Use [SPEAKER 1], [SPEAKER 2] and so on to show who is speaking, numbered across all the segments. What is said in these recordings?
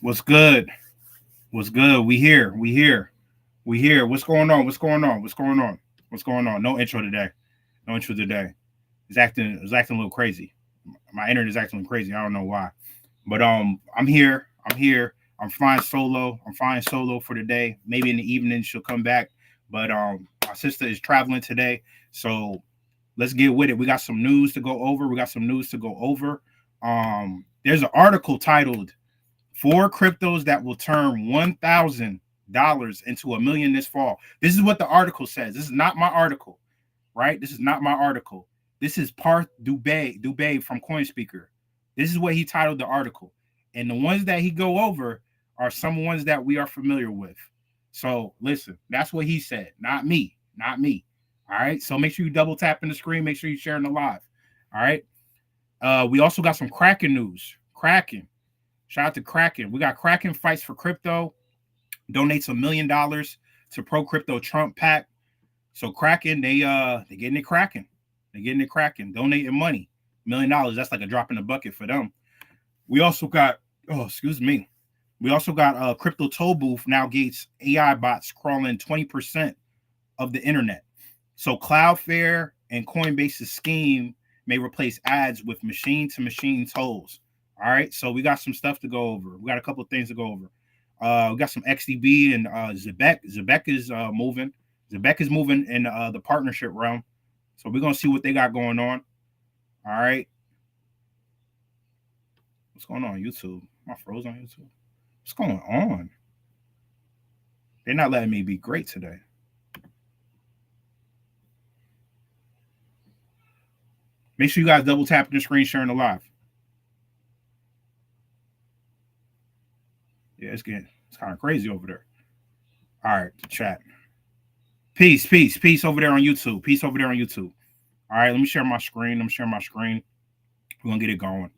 [SPEAKER 1] What's good? What's good? We here. We here. We here. What's going on? What's going on? What's going on? What's going on? No intro today. No intro today. It's acting a little crazy. My internet is acting crazy. I don't know why. But I'm here. I'm here. I'm flying solo. I'm flying solo for the day. Maybe in the evening she'll come back. But my sister is traveling today. So let's get with it. We got some news to go over. There's an article titled Four cryptos that will turn $1,000 into a million this fall. This is what the article says. This is not my article, right? This is not my article. This is Parth Dubey from CoinSpeaker. This is what he titled the article. And the ones that he go over are some ones that we are familiar with. So listen, that's what he said, not me, not me. All right. So make sure you double tap in the screen. Make sure you're sharing the live. All right. We also got some Kraken news. Kraken. Shout out to Kraken. We got Kraken fights for crypto, donates $1 million to pro crypto Trump PAC. So Kraken, they getting it cracking. They're getting it cracking, donating money. $1 million. That's like a drop in the bucket for them. We also got, We also got Crypto Toll Booth now gates AI bots crawling 20% of the internet. So Cloudflare and Coinbase's scheme may replace ads with machine-to-machine tolls. All right, so we got some stuff to go over. We got a couple of things to go over. We got some XDB and Zebec. Zebec is moving. Zebec is moving in the partnership realm. So we're gonna see what they got going on. All right. What's going on YouTube? Am I frozen on YouTube? What's going on? They're not letting me be great today. Make sure you guys double tap the screen sharing the live. Yeah, it's kind of crazy over there. All right, the chat. Peace over there on YouTube. Peace over there on YouTube. All right, let me share my screen. We're gonna get it going.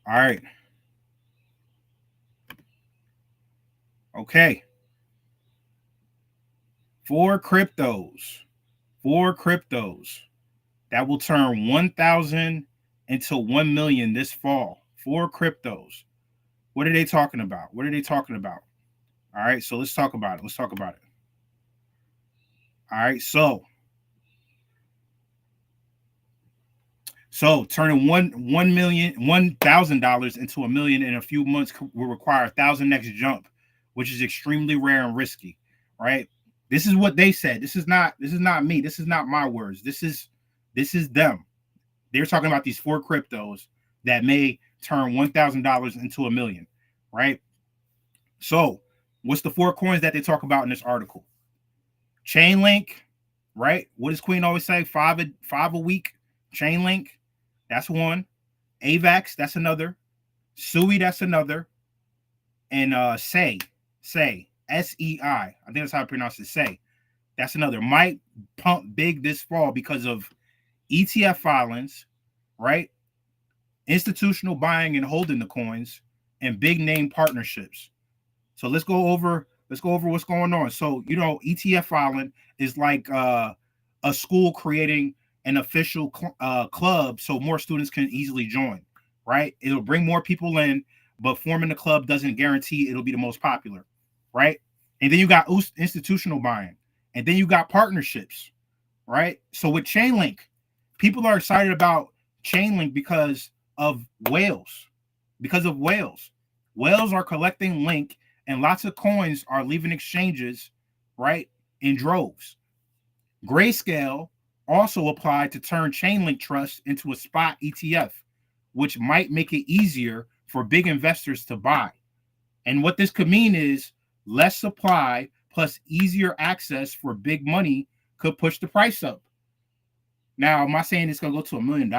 [SPEAKER 1] All right. Okay. Four cryptos that will turn 1,000 into 1 million this fall. Four cryptos. What are they talking about? All right, so let's talk about it. All right, so turning $1,000 into a million in a few months will require 1,000x jump, which is extremely rare and risky. Right? This is what they said. This is not me. This is not my words. This is them. They're talking about these four cryptos that may turn $1,000 into a million. Right? So what's the four coins that they talk about in this article? Chainlink, right? What does Queen always say? Five a week. Chainlink, that's one. AVAX, that's another. Sui, that's another. And Sei, SEI. I think that's how I pronounce it. Sei. That's another. Might pump big this fall because of ETF filings, right? Institutional buying and holding the coins, and big name partnerships. So let's go over what's going on. So ETF filing is like a school creating an official club so more students can easily join, right? It'll bring more people in, but forming the club doesn't guarantee it'll be the most popular, right? And then you got institutional buying, and then you got partnerships, right? So with Chainlink, people are excited about Chainlink because of whales. Whales are collecting Link, and lots of coins are leaving exchanges, right, in droves. Grayscale also applied to turn Chainlink Trust into a spot ETF, which might make it easier for big investors to buy. And what this could mean is less supply plus easier access for big money could push the price up. Now, am I saying it's going to go to $1 million?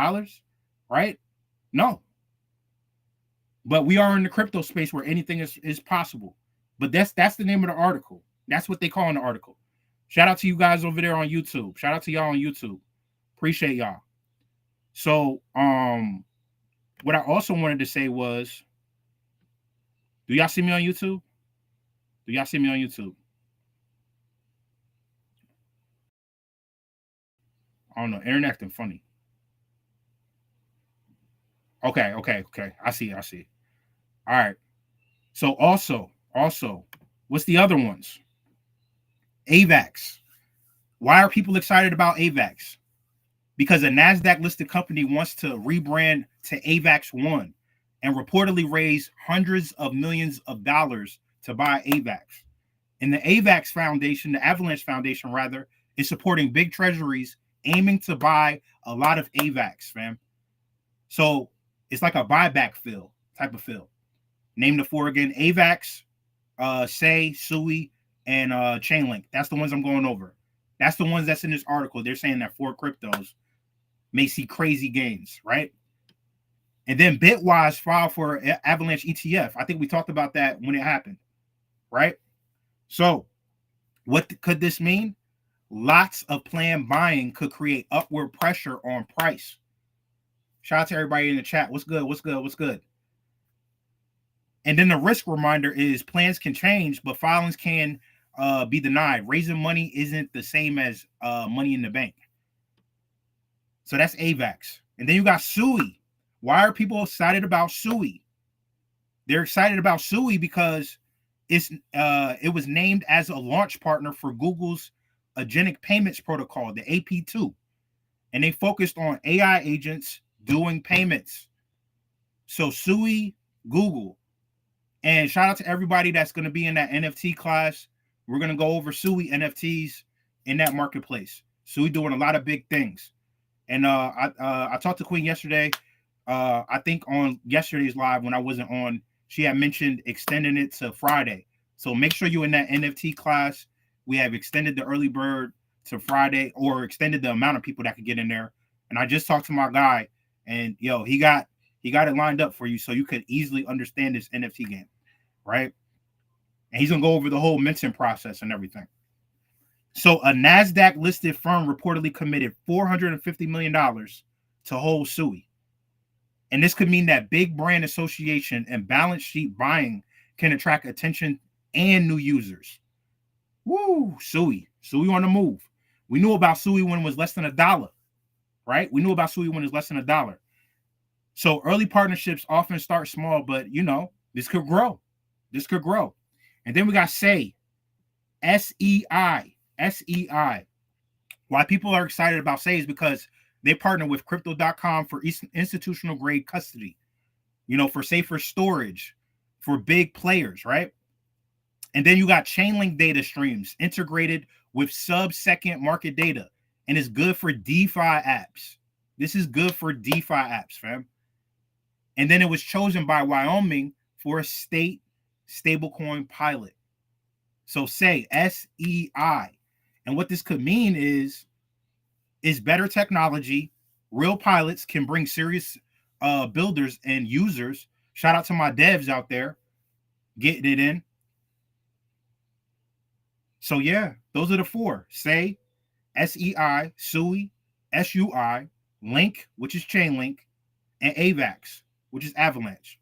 [SPEAKER 1] Right? No. But we are in the crypto space where anything is possible. But that's the name of the article. That's what they call in the article. Shout out to you guys over there on YouTube. Shout out to y'all on YouTube. Appreciate y'all. So, what I also wanted to say was, do y'all see me on YouTube? I don't know. Internet acting funny. Okay. I see. All right. So also, what's the other ones? AVAX. Why are people excited about AVAX? Because a NASDAQ listed company wants to rebrand to AVAX One and reportedly raise hundreds of millions of dollars to buy AVAX. And the AVAX Foundation, the Avalanche Foundation, rather, is supporting big treasuries aiming to buy a lot of AVAX, fam. So it's like a buyback fill type of fill. Name the four again: AVAX, Say, Sui, and Chainlink. That's the ones I'm going over. That's the ones that's in this article. They're saying that four cryptos may see crazy gains, right? And then Bitwise filed for Avalanche ETF. I think we talked about that when it happened, right? So what could this mean? Lots of planned buying could create upward pressure on price. Shout out to everybody in the chat. What's good? And then the risk reminder is plans can change, but filings can be denied. Raising money isn't the same as money in the bank. So that's AVAX. And then you got Sui. Why are people excited about Sui? They're excited about Sui because it was named as a launch partner for Google's agentic payments protocol, the AP2. And they focused on AI agents doing payments. So Sui, Google. And shout out to everybody that's going to be in that NFT class. We're going to go over Sui NFTs in that marketplace. Sui doing a lot of big things. And I talked to Queen yesterday. I think on yesterday's live when I wasn't on, she had mentioned extending it to Friday. So make sure you're in that NFT class. We have extended the early bird to Friday, or extended the amount of people that could get in there. And I just talked to my guy, and he got it lined up for you so you could easily understand this NFT game, right? And he's gonna go over the whole minting process and everything. So a NASDAQ listed firm reportedly committed $450 million to hold Sui. And this could mean that big brand association and balance sheet buying can attract attention and new users. Woo, Sui on the move. We knew about Sui when it was less than $1, right? We knew about Sui when it's less than $1. So early partnerships often start small, but this could grow. And then we got Say, SEI. Why people are excited about Say is because they partner with crypto.com for institutional grade custody, for safer storage for big players, right? And then you got Chainlink data streams integrated with sub-second market data, and it's good for DeFi apps. This is good for DeFi apps, fam. And then it was chosen by Wyoming for a state stablecoin pilot. So Say, SEI. And what this could mean is better technology. Real pilots can bring serious builders and users. Shout out to my devs out there getting it in. So yeah, those are the four: Say, SEI, Sui, SUI, Link, which is Chainlink, and AVAX, which is Avalanche.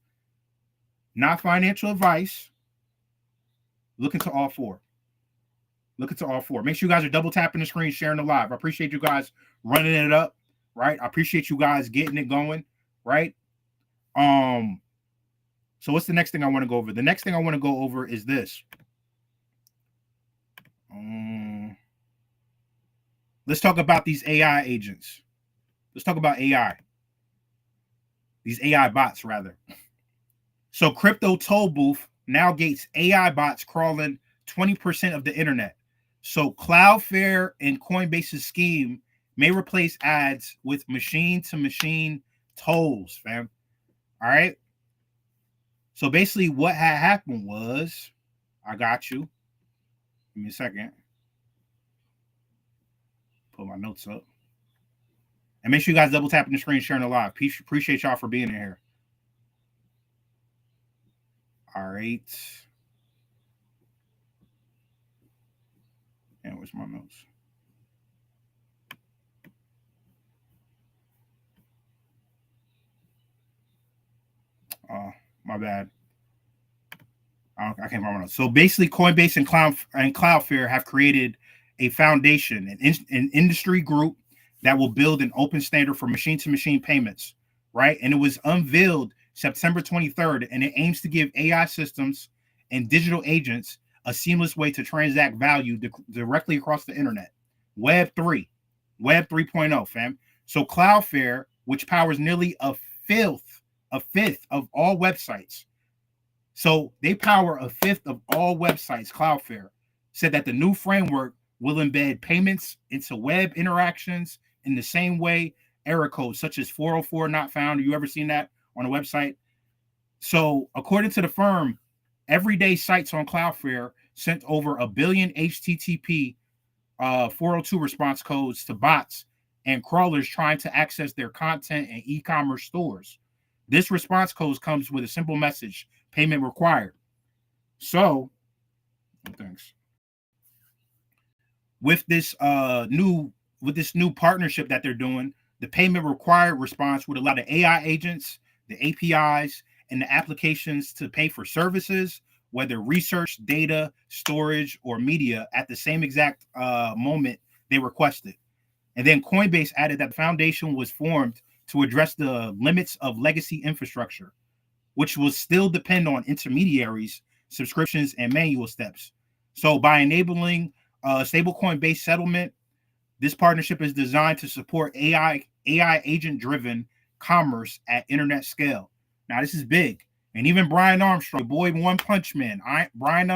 [SPEAKER 1] Not financial advice. Look into all four. Make sure you guys are double tapping the screen, sharing the live. I appreciate you guys running it up, right? I appreciate you guys getting it going, right? So what's the next thing I want to go over? The next thing I want to go over is this. Let's talk about these AI agents. Let's talk about AI. These AI bots, rather. So Crypto Toll Booth now gates AI bots crawling 20% of the internet. So Cloudflare and Coinbase's scheme may replace ads with machine-to-machine tolls, fam. All right? So basically what had happened was, I got you. Give me a second. Pull my notes up. And make sure you guys double tapping the screen, sharing the live. Appreciate y'all for being in here. All right. And where's my notes? My bad. I can't find my notes. So basically, Coinbase and Cloudflare have created a foundation, an industry group that will build an open standard for machine-to-machine payments, right? And it was unveiled September 23rd, and it aims to give AI systems and digital agents a seamless way to transact value directly across the internet. Web 3, Web 3.0, fam. So Cloudflare, which powers nearly a fifth of all websites. So they power a fifth of all websites. Cloudflare said that the new framework will embed payments into web interactions in the same way error codes such as 404 not found. Have you ever seen that on a website? So according to the firm, everyday sites on Cloudflare sent over a billion HTTP 402 response codes to bots and crawlers trying to access their content and e-commerce stores. This response code comes with a simple message: payment required. So, thanks. With this new partnership that they're doing, the payment required response would allow the AI agents, the APIs, and the applications to pay for services, whether research, data, storage, or media, at the same exact moment they requested. And then Coinbase added that the foundation was formed to address the limits of legacy infrastructure, which will still depend on intermediaries, subscriptions, and manual steps. So by enabling stablecoin-based settlement, this partnership is designed to support AI agent-driven commerce at internet scale. Now, this is big. And even Brian Armstrong, boy, One Punch Man, Brian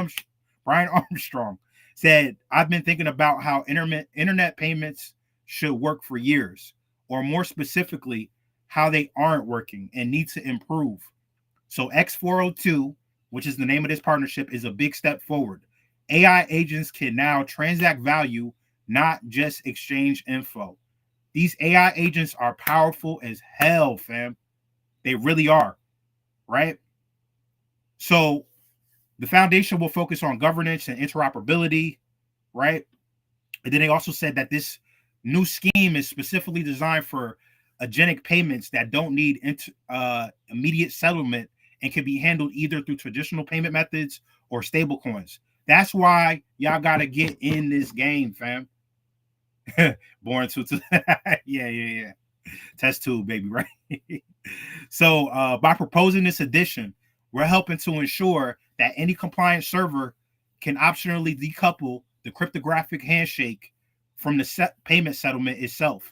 [SPEAKER 1] Armstrong said, I've been thinking about how internet payments should work for years, or more specifically, how they aren't working and need to improve. So X402, which is the name of this partnership, is a big step forward. AI agents can now transact value, not just exchange info. These AI agents are powerful as hell, fam. They really are, right? So the foundation will focus on governance and interoperability, right? And then they also said that this new scheme is specifically designed for agentic payments that don't need immediate settlement and can be handled either through traditional payment methods or stablecoins. That's why y'all got to get in this game, fam. Born to yeah. Test tube, baby, right? So by proposing this addition, we're helping to ensure that any compliant server can optionally decouple the cryptographic handshake from the payment settlement itself,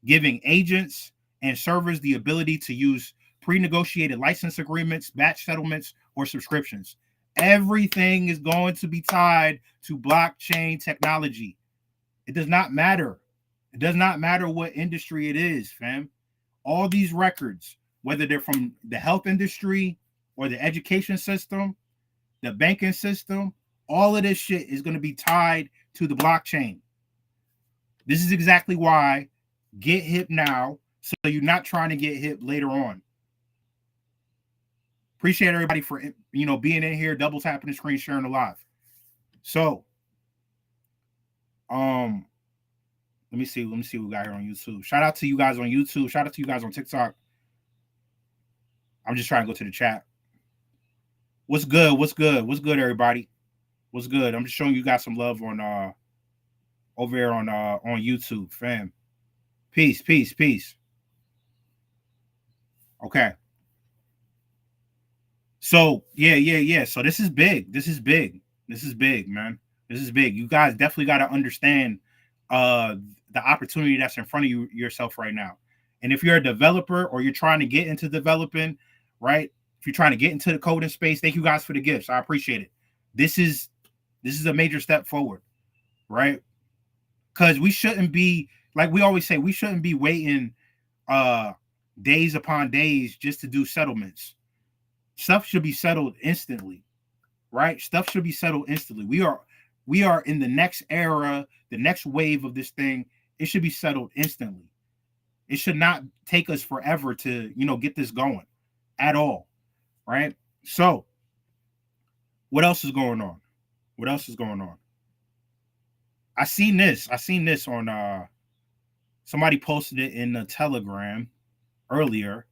[SPEAKER 1] giving agents and servers the ability to use pre-negotiated license agreements, batch settlements, or subscriptions. Everything is going to be tied to blockchain technology. It does not matter. It does not matter what industry it is, fam. All these records, whether they're from the health industry or the education system, the banking system, all of this shit is going to be tied to the blockchain. This is exactly why get hip now, so you're not trying to get hip later on. Appreciate everybody for being in here, double tapping the screen, sharing the live. So, let me see what we got here on YouTube. Shout out to you guys on YouTube. Shout out to you guys on TikTok. I'm just trying to go to the chat. What's good? What's good? What's good, everybody? What's good? I'm just showing you guys some love on over here on YouTube, fam. Peace. Okay. So yeah. So this is big. This is big, man. This is big. You guys definitely got to understand the opportunity that's in front of yourself right now. And if you're a developer or you're trying to get into developing, right? If you're trying to get into the coding space, thank you guys for the gifts. I appreciate it. This is a major step forward, right? Because we shouldn't be, like we always say, we shouldn't be waiting days upon days just to do settlements. Stuff should be settled instantly, right? Stuff should be settled instantly. We are in the next era, the next wave of this thing. It should be settled instantly. It should not take us forever to, get this going at all, right? So, what else is going on? I seen this on somebody posted it in the Telegram earlier.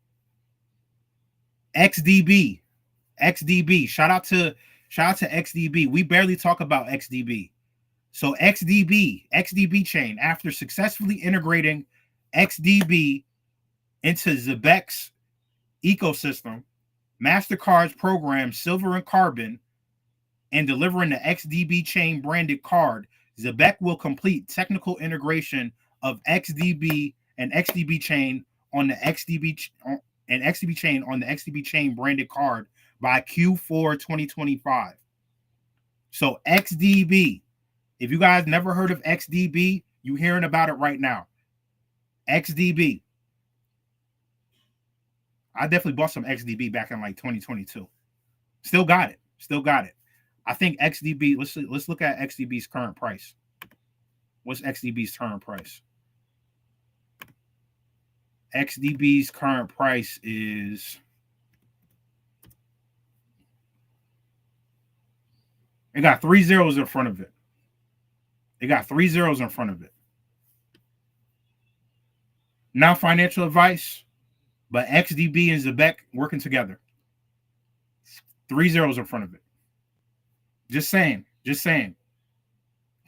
[SPEAKER 1] XDB. Shout out to XDB. We barely talk about XDB. So XDB chain, after successfully integrating XDB into Zebec's ecosystem, MasterCard's program Silver and Carbon, and delivering the XDB chain branded card, Zebec will complete technical integration of XDB and XDB chain on the XDB chain on the XDB chain branded card by Q4 2025. So XDB, if you guys never heard of XDB, you're hearing about it right now. XDB. I definitely bought some XDB back in like 2022. Still got it. I think XDB, let's look at XDB's current price. What's XDB's current price? XDB's current price is, it got 3 zeros in front of it. Not financial advice, but XDB and Zebec working together. 3 zeros in front of it. Just saying.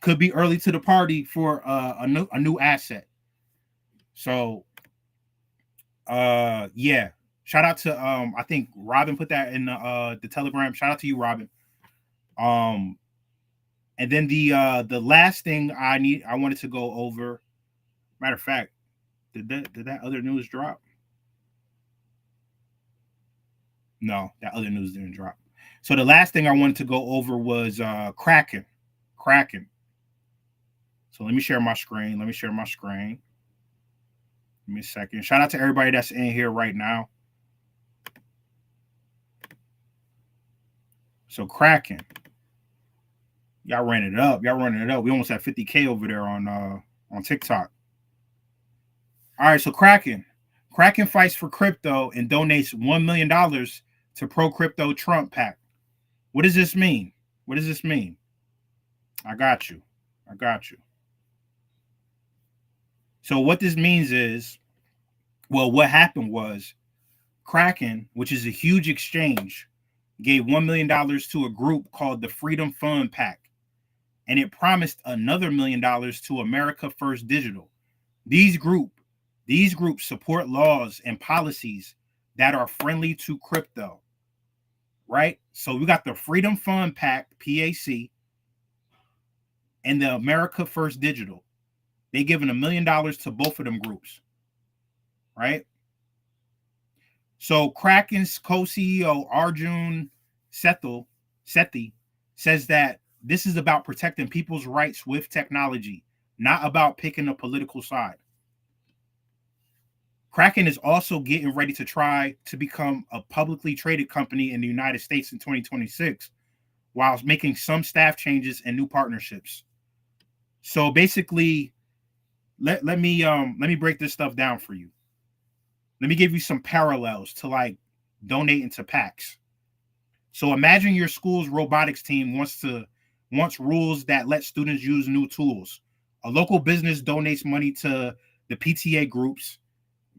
[SPEAKER 1] Could be early to the party for a new asset. So, yeah. Shout out to I think Robin put that in the Telegram. Shout out to you, Robin. And then the last thing I wanted to go over. Matter of fact, did that other news drop? No, that other news didn't drop. So the last thing I wanted to go over was Kraken. So let me share my screen. Give me a second. Shout out to everybody that's in here right now. So Kraken. Y'all ran it up. We almost had 50K over there on TikTok. All right, so Kraken fights for crypto and donates $1 million to pro-crypto Trump PAC. What does this mean? I got you. So what this means is, well, what happened was Kraken, which is a huge exchange, gave $1 million to a group called the Freedom Fund PAC, and it promised another $1 million to America First Digital. These groups support laws and policies that are friendly to crypto, right? So we got the Freedom Fund PAC, PAC, and the America First Digital. They given $1 million to both of them groups, right? So Kraken's co-CEO Arjun Sethi says that this is about protecting people's rights with technology, not about picking a political side. Kraken is also getting ready to try to become a publicly traded company in the United States in 2026, while making some staff changes and new partnerships. So basically, let me break this stuff down for you. Let me give you some parallels to like donating to PACs. So imagine your school's robotics team wants rules that let students use new tools. A local business donates money to the PTA groups,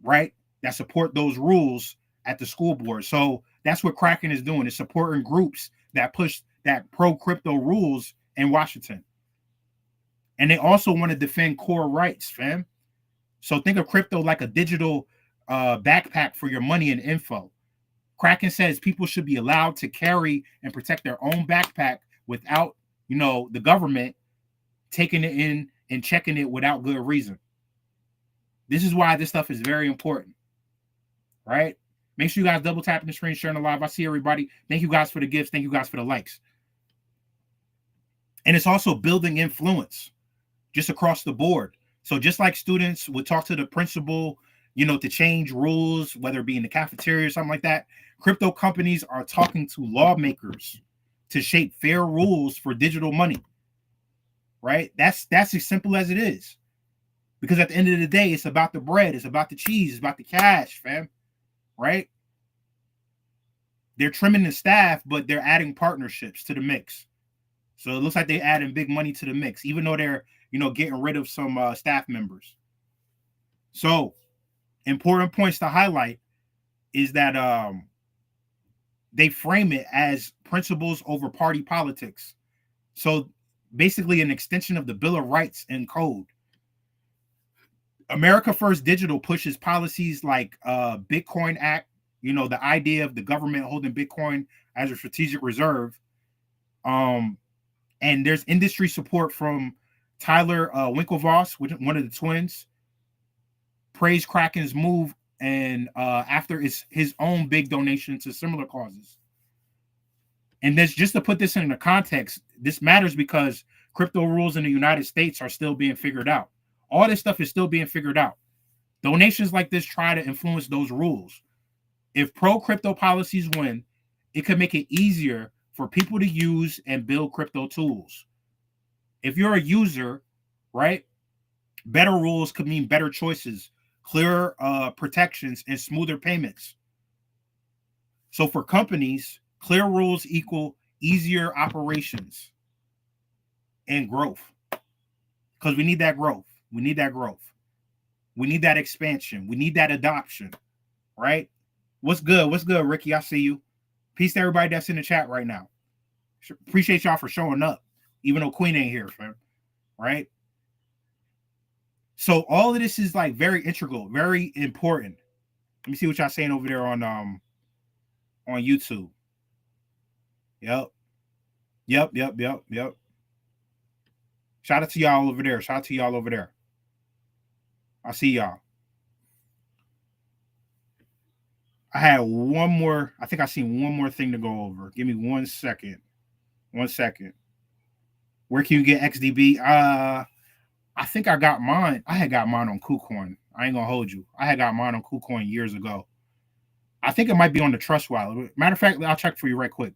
[SPEAKER 1] right, that support those rules at the school board. So that's what Kraken is doing, is supporting groups that push that pro-crypto rules in Washington. And they also want to defend core rights, fam. So think of crypto like a digital backpack for your money and info. Kraken says people should be allowed to carry and protect their own backpack without, the government taking it in and checking it without good reason. This is why this stuff is very important, right? Make sure you guys double tapping the screen, sharing the live. I see everybody. Thank you guys for the gifts. Thank you guys for the likes. And it's also building influence just across the board. So just like students would talk to the principal, to change rules, whether it be in the cafeteria or something like that, crypto companies are talking to lawmakers to shape fair rules for digital money, right? That's as simple as it is. Because at the end of the day, it's about the bread, it's about the cheese, it's about the cash, fam, right? They're trimming the staff, but they're adding partnerships to the mix. So it looks like they're adding big money to the mix, even though they're, getting rid of some staff members. So important points to highlight is that they frame it as principles over party politics. So basically an extension of the Bill of Rights and code. America First Digital pushes policies like Bitcoin Act, you know, the idea of the government holding Bitcoin as a strategic reserve. And there's industry support from Tyler Winklevoss, one of the twins, praised Kraken's move, and after his own big donation to similar causes. And this, just to put this into context, this matters because crypto rules in the United States are still being figured out. All this stuff is still being figured out. Donations like this try to influence those rules. If pro-crypto policies win, it could make it easier for people to use and build crypto tools. If you're a user, right, better rules could mean better choices, clearer protections, and smoother payments. So for companies, clear rules equal easier operations and growth. Because we need that growth. We need that growth. We need that expansion. We need that adoption, right? What's good? What's good, Ricky? I see you. Peace to everybody that's in the chat right now. Appreciate y'all for showing up, even though Queen ain't here, fam. Right? So all of this is like very integral, very important. Let me see what y'all saying over there on YouTube. Yep. Shout out to y'all over there. Shout out to y'all over there. I see y'all. I had one more. I think I seen one more thing to go over. Give me 1 second. 1 second. Where can you get XDB? I think I got mine. I had got mine on KuCoin. I ain't gonna hold you. I had got mine on KuCoin years ago. I think it might be on the Trust Wallet. Matter of fact, I'll check for you right quick.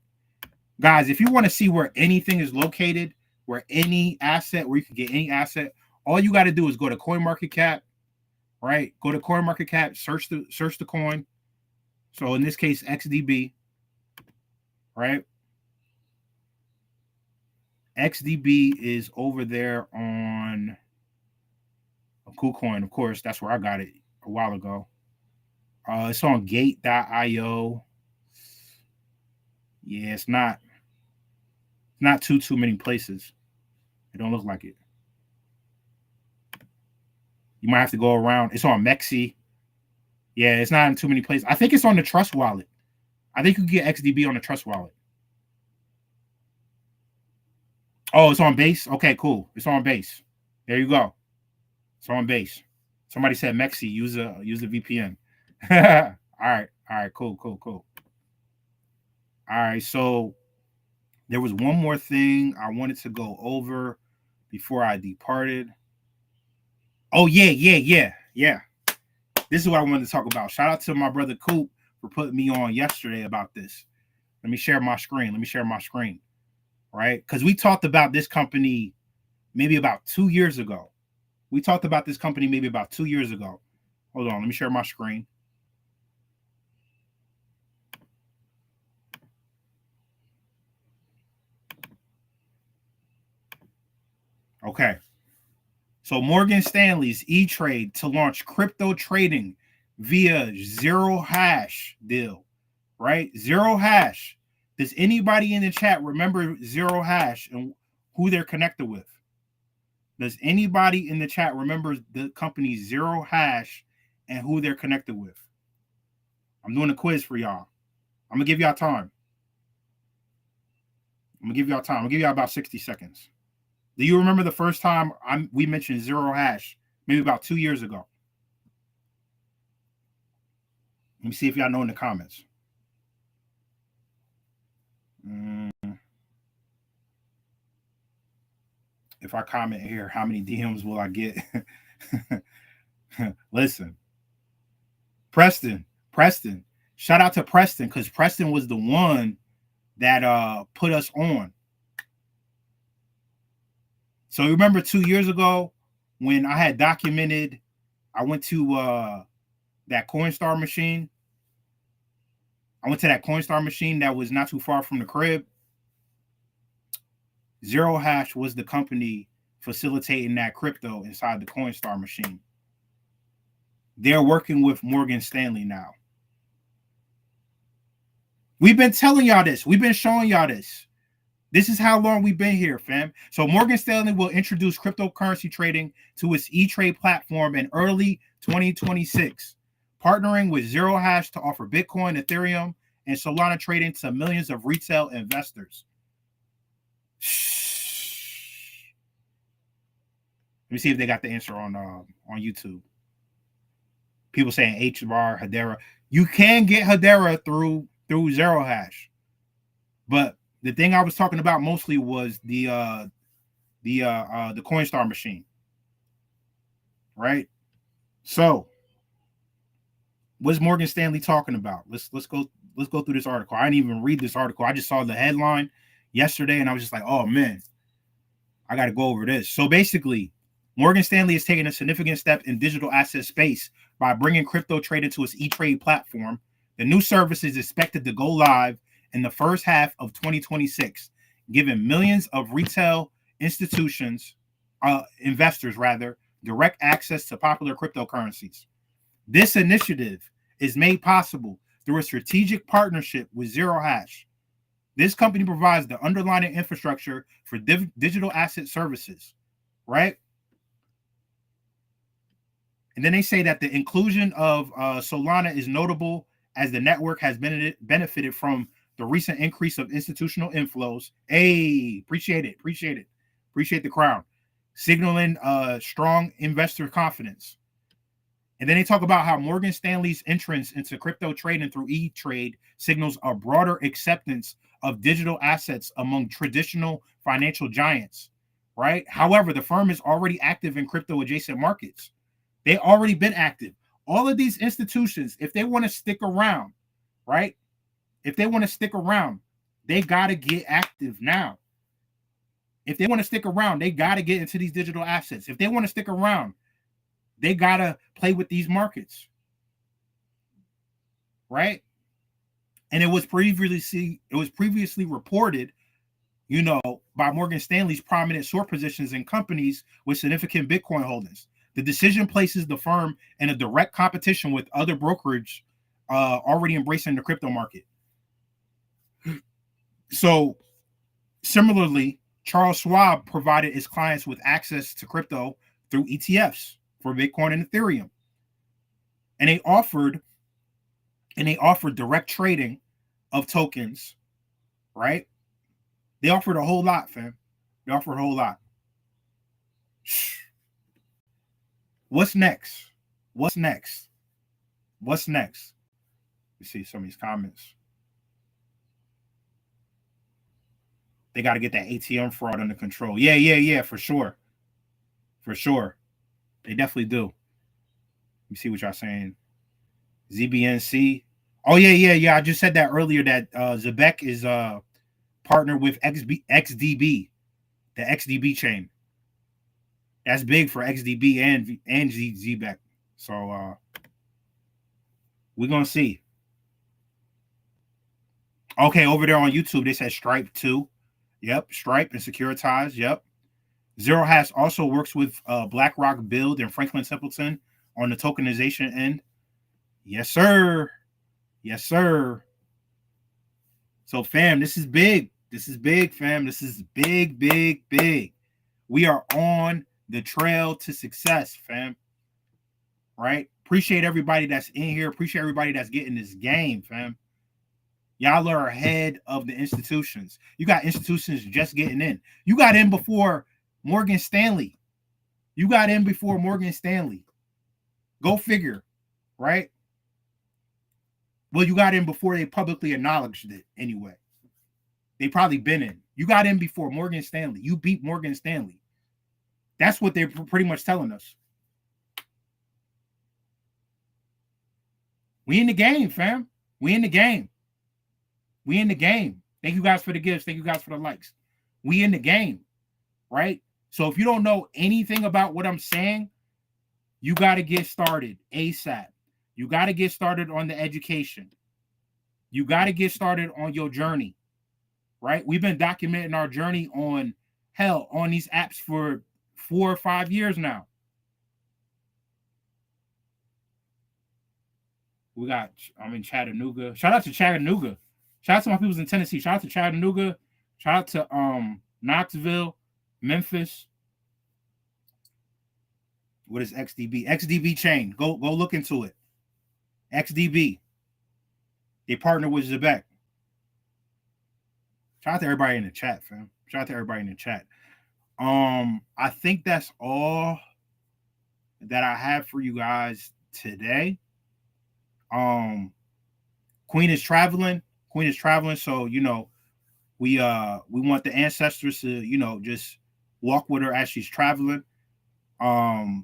[SPEAKER 1] Guys, if you want to see where anything is located, where any asset, where you can get any asset, all you got to do is go to CoinMarketCap, right? Go to CoinMarketCap, search the coin. So in this case, XDB, right? XDB is over there on KuCoin, of course. That's where I got it a while ago. It's on gate.io. Yeah, it's not too many places. It don't look like it. You might have to go around. It's on Mexi. Yeah, it's not in too many places. I think it's on the Trust Wallet. I think you can get XDB on the Trust Wallet. Oh, it's on Base? Okay, cool. It's on Base. There you go. It's on Base. Somebody said Mexi, use a VPN. All right, cool. All right, so there was one more thing I wanted to go over before I departed. Oh, yeah. This is what I wanted to talk about. Shout out to my brother Coop for putting me on yesterday about this. Let me share my screen. Right? Because we talked about this company maybe about 2 years ago. Hold on, let me share my screen. Okay. So Morgan Stanley's E-Trade to launch crypto trading via zero hash deal, right? Zero hash. Does anybody in the chat remember zero hash and who they're connected with? Does anybody in the chat remember the company Zero Hash and who they're connected with? I'm doing a quiz for y'all. I'm going to give y'all time. I'll give y'all about 60 seconds. Do you remember the first time we mentioned Zero Hash? Maybe about 2 years ago. Let me see if y'all know in the comments. If I comment here, how many DMs will I get? Listen. Preston. Shout out to Preston, because Preston was the one that put us on. So remember 2 years ago when I had documented, I went to that Coinstar machine. I went to that Coinstar machine that was not too far from the crib. Zero Hash was the company facilitating that crypto inside the Coinstar machine. They're working with Morgan Stanley now. We've been telling y'all this. We've been showing y'all this. This is how long we've been here, fam. So Morgan Stanley will introduce cryptocurrency trading to its E-Trade platform in early 2026. partnering with Zero Hash to offer Bitcoin, Ethereum, and Solana trading to millions of retail investors. Let me see if they got the answer on YouTube. People saying H-bar, Hedera. You can get Hedera through Zero Hash, but the thing I was talking about mostly was the Coinstar machine, right? So, what's Morgan Stanley talking about? Let's go through this article. I didn't even read this article. I just saw the headline yesterday, and I was just like, oh man, I got to go over this. So basically, Morgan Stanley is taking a significant step in digital asset space by bringing crypto trading to its E-Trade platform. The new service is expected to go live in the first half of 2026, giving millions of retail investors direct access to popular cryptocurrencies. This initiative is made possible through a strategic partnership with Zero Hash. This company provides the underlying infrastructure for digital asset services, right? And then they say that the inclusion of Solana is notable as the network has benefited from the recent increase of institutional inflows. Hey, appreciate it. Appreciate the crowd. Signaling strong investor confidence. And then they talk about how Morgan Stanley's entrance into crypto trading through E-Trade signals a broader acceptance of digital assets among traditional financial giants, right? However, the firm is already active in crypto adjacent markets. They've already been active. All of these institutions, if they want to stick around, right? If they want to stick around, they got to get active now. If they want to stick around, they got to get into these digital assets. If they want to stick around, they got to play with these markets, right? And it was previously reported, by Morgan Stanley's prominent short positions in companies with significant Bitcoin holdings. The decision places the firm in a direct competition with other brokerage already embracing the crypto market. So, similarly, Charles Schwab provided his clients with access to crypto through ETFs for Bitcoin and Ethereum. And they offered direct trading of tokens, right? They offered a whole lot, fam. They offered a whole lot. What's next? Let's see some of these comments. They got to get that ATM fraud under control. Yeah, for sure. They definitely do. Let me see what y'all saying. ZBNC. Oh, yeah. I just said that earlier that Zebec is partnered with XDB, the XDB chain. That's big for XDB and Zebec. So we're going to see. Okay, over there on YouTube, they said Stripe too. Yep, Stripe and Securitize. Yep. Zero Hash also works with BlackRock, Build, and Franklin Templeton on the tokenization end. Yes, sir. So, fam, this is big. Fam. This is big. We are on the trail to success, fam. Right? Appreciate everybody that's in here. Appreciate everybody that's getting this game, fam. Y'all are ahead of the institutions. You got institutions just getting in. You got in before Morgan Stanley. Go figure, right? Well, you got in before they publicly acknowledged it anyway. They probably been in. You got in before Morgan Stanley. You beat Morgan Stanley. That's what they're pretty much telling us. We in the game, fam. We in the game. Thank you guys for the gifts. Thank you guys for the likes. We in the game, right? So if you don't know anything about what I'm saying, you got to get started ASAP. You got to get started on the education. You got to get started on your journey, right? We've been documenting our journey on these apps for 4 or 5 years now. I'm in Chattanooga. Shout out to Chattanooga. Shout out to my people in Tennessee. Shout out to Chattanooga. Shout out to Knoxville, Memphis. What is XDB? XDB chain. Go look into it. XDB. They partner with Zebec. Shout out to everybody in the chat, fam. Shout out to everybody in the chat. I think that's all that I have for you guys today. Queen is traveling. So we want the ancestors to just walk with her as she's traveling.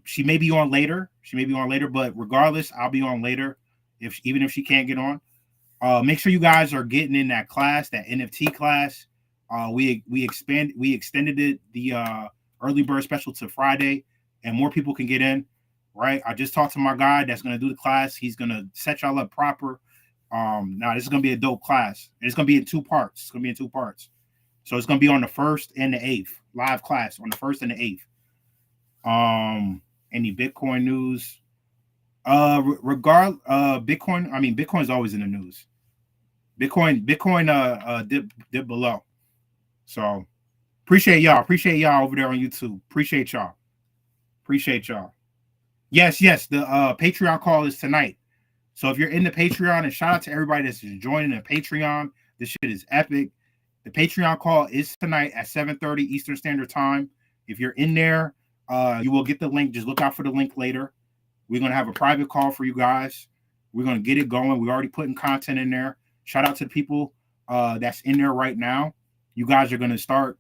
[SPEAKER 1] She may be on later. But regardless, I'll be on later even if she can't get on. Make sure you guys are getting in that class, that NFT class. We extended it, the early bird special, to Friday, and more people can get in. Right. I just talked to my guy that's gonna do the class. He's gonna set y'all up proper. Now this is gonna be a dope class. It's gonna be in 2 parts. So it's gonna be on the 1st and the 8th. Live class on the 1st and the 8th. Any Bitcoin news? Bitcoin. I mean, Bitcoin's always in the news. Bitcoin dipped below. So appreciate y'all over there on YouTube. Appreciate y'all. Yes, the Patreon call is tonight. So if you're in the Patreon, and shout out to everybody that's joining the Patreon. This shit is epic. The Patreon call is tonight at 7:30 Eastern Standard Time. If you're in there, you will get the link. Just look out for the link later. We're going to have a private call for you guys. We're going to get it going. We're already putting content in there. Shout out to the people that's in there right now. You guys are going to start,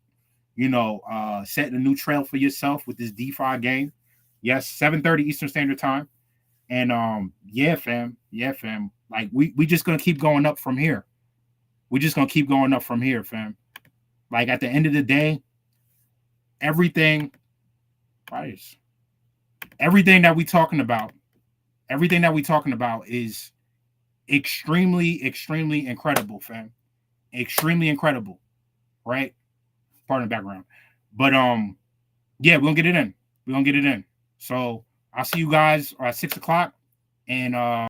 [SPEAKER 1] setting a new trail for yourself with this DeFi game. Yes, 7:30 Eastern Standard Time. And yeah, fam. Like we just going to keep going up from here. Fam. Like at the end of the day, everything that we talking about is extremely incredible, fam. Extremely incredible, right? Pardon the background. But yeah, we're gonna get it in. So I'll see you guys at 6 o'clock, and